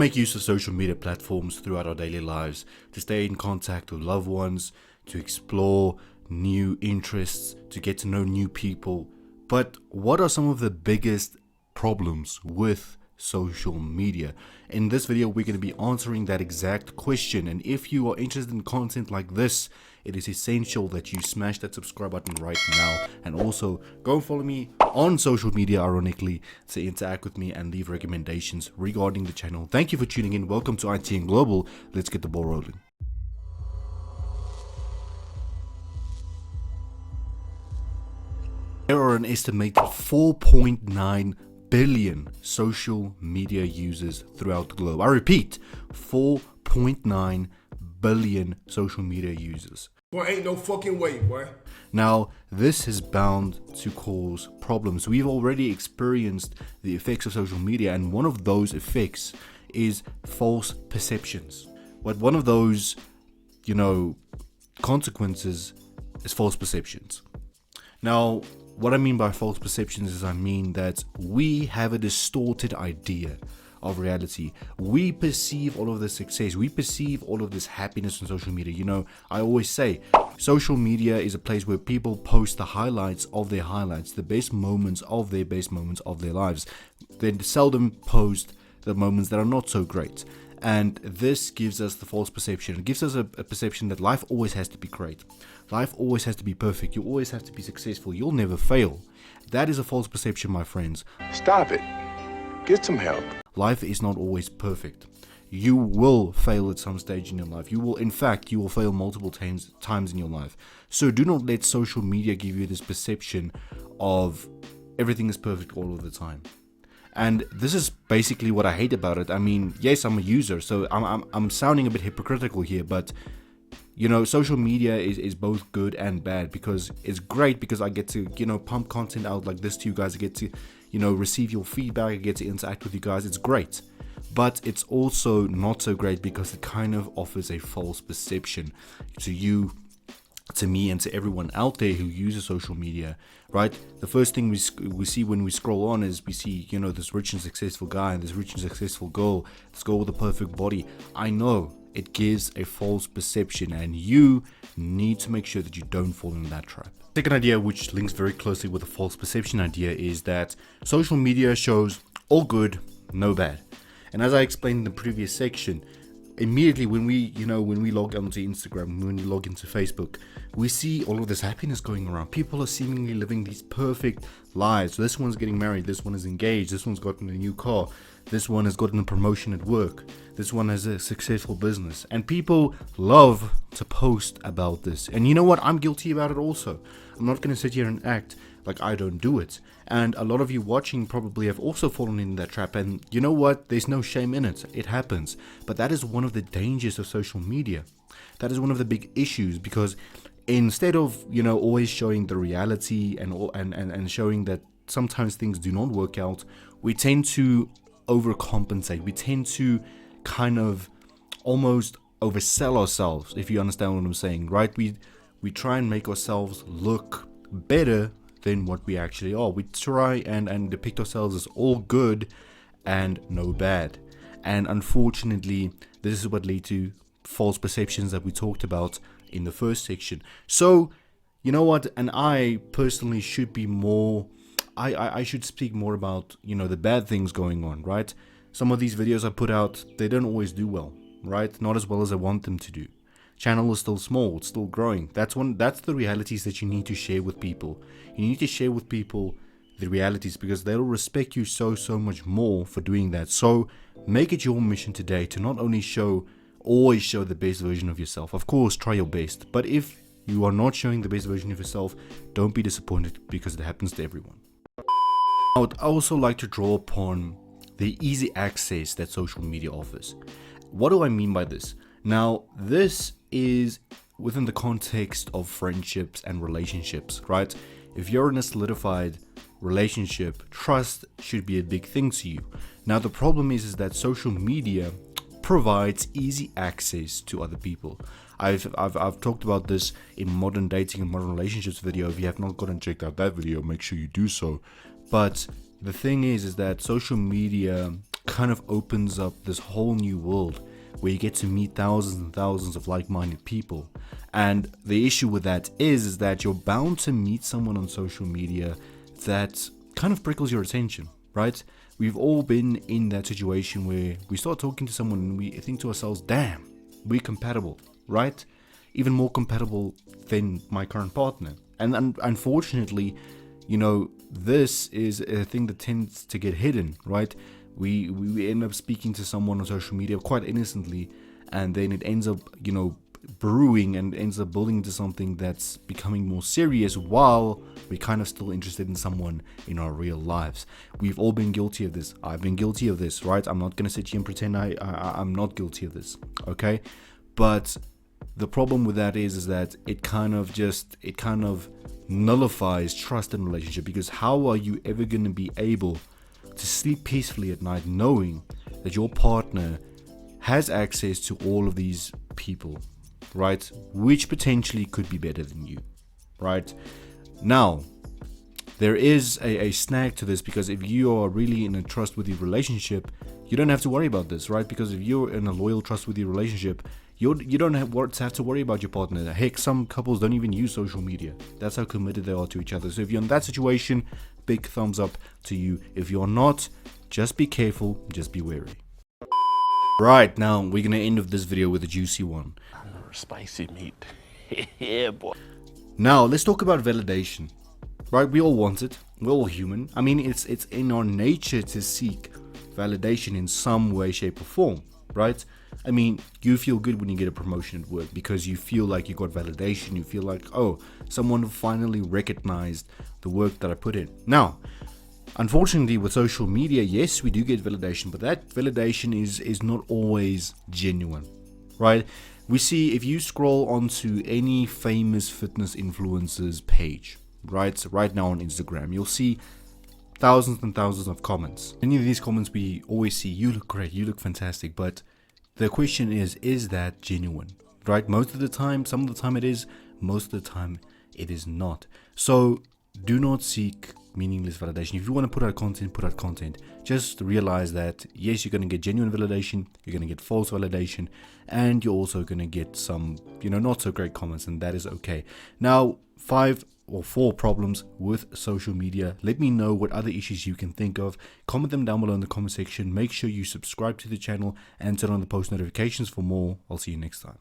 Make use of social media platforms throughout our daily lives to stay in contact with loved ones, to explore new interests, to get to know new people. But what are some of the biggest problems with social media? In this video, we're going to be answering that exact question. And if you are interested in content like this, it is essential that you smash that subscribe button right now, and also go and follow me on social media, ironically, to interact with me and leave recommendations regarding the channel. Thank you for tuning in. Welcome to IT and Global. Let's get the ball rolling. There are an estimated 4.9 billion social media users throughout the globe. I repeat, 4.9 billion social media users. Boy, ain't no fucking way, boy. Now, this is bound to cause problems. We've already experienced the effects of social media, and one of those effects is false perceptions. But one of those, consequences is false perceptions. Now, what I mean by false perceptions is I mean that we have a distorted idea of reality. We perceive all of this success, we perceive all of this happiness on social media. I always say social media is a place where people post the highlights of their highlights, the best moments of their best moments of their lives. They seldom post the moments that are not so great. And this gives us the false perception. It gives us a perception that life always has to be great. Life always has to be perfect. You always have to be successful. You'll never fail. That is a false perception, my friends. Stop it. Get some help. Life is not always perfect. You will fail at some stage in your life. You will fail multiple times in your life. So do not let social media give you this perception of everything is perfect all of the time. And this is basically what I hate about it. I mean, yes, I'm a user, so I'm sounding a bit hypocritical here, but social media is both good and bad, because it's great because I get to, pump content out like this to you guys. I get to, receive your feedback. I get to interact with you guys. It's great. But it's also not so great because it kind of offers a false perception to you, to me, and to everyone out there who uses social media, right? The first thing we see when we scroll on is we see, this rich and successful guy and this rich and successful girl, this girl with a perfect body. I know it gives a false perception, and you need to make sure that you don't fall into that trap. Second idea, which links very closely with the false perception idea, is that social media shows all good, no bad. And as I explained in the previous section, immediately when we log onto Instagram, when we log into Facebook, we see all of this happiness going around. People are seemingly living these perfect lives. This one's getting married, this one is engaged, this one's gotten a new car, this one has gotten a promotion at work, this one has a successful business, and people love to post about this. And you know what? I'm guilty about it also. I'm not going to sit here and act like I don't do it. And a lot of you watching probably have also fallen in that trap. And you know what? There's no shame in it. It happens. But that is one of the dangers of social media. That is one of the big issues, because instead of, always showing the reality and showing that sometimes things do not work out, we tend to overcompensate. We tend to kind of almost oversell ourselves, if you understand what I'm saying, right? We try and make ourselves look better than what we actually are. We try and depict ourselves as all good and no bad. And unfortunately, this is what leads to false perceptions that we talked about in the first section. So, you know what? And I personally should be more, I should speak more about, the bad things going on, right? Some of these videos I put out, they don't always do well, right? Not as well as I want them to do. Channel is still small, it's still growing. That's the realities that you need to share with people. You need to share with people the realities, because they'll respect you so much more for doing that. So make it your mission today to not only always show the best version of yourself. Of course, try your best. But if you are not showing the best version of yourself, don't be disappointed, because it happens to everyone. I would also like to draw upon the easy access that social media offers. What do I mean by this? Now, this is within the context of friendships and relationships, right? If you're in a solidified relationship, trust should be a big thing to you. Now, the problem is that social media provides easy access to other people. I've talked about this in modern dating and modern relationships video. If you have not gone and checked out that video, make sure you do so. But the thing is that social media kind of opens up this whole new world where you get to meet thousands and thousands of like-minded people. And the issue with that is that you're bound to meet someone on social media that kind of prickles your attention, right? We've all been in that situation where we start talking to someone and we think to ourselves, damn, we're compatible, right? Even more compatible than my current partner. And unfortunately, this is a thing that tends to get hidden, right? We end up speaking to someone on social media quite innocently, and then it ends up, brewing and ends up building into something that's becoming more serious while we're kind of still interested in someone in our real lives. We've all been guilty of this. I've been guilty of this, right? I'm not going to sit here and pretend I'm not guilty of this, okay? But the problem with that is that it kind of nullifies trust in relationship, because how are you ever going to be able to sleep peacefully at night knowing that your partner has access to all of these people, right? Which potentially could be better than you, right? Now, there is a snag to this, because if you are really in a trustworthy relationship, you don't have to worry about this, right? Because if you're in a loyal, trustworthy relationship, you don't have to worry about your partner. Heck, some couples don't even use social media. That's how committed they are to each other. So if you're in that situation, big thumbs up to you. If you're not, just be careful, just be wary. Right, now we're gonna end of this video with a juicy one. Spicy meat. Yeah, boy. Now let's talk about validation. Right, we all want it. We're all human. I mean, it's in our nature to seek validation in some way, shape, or form, right? I mean, you feel good when you get a promotion at work because you feel like you got validation. You feel like, oh, someone finally recognized the work that I put in. Now, unfortunately, with social media, yes, we do get validation, but that validation is not always genuine, right? We see, if you scroll onto any famous fitness influencer's page, right now on Instagram, you'll see thousands and thousands of comments. Many of these comments we always see, you look great, you look fantastic, but the question is that genuine, right? Most of the time, some of the time it is, most of the time it is not. So do not seek meaningless validation. If you want to put out content. Just realize that yes, you're going to get genuine validation, you're going to get false validation, and you're also going to get some, not so great comments, and that is okay. Now, 5 or 4 problems with social media. Let me know what other issues you can think of. Comment them down below in the comment section. Make sure you subscribe to the channel and turn on the post notifications for more. I'll see you next time.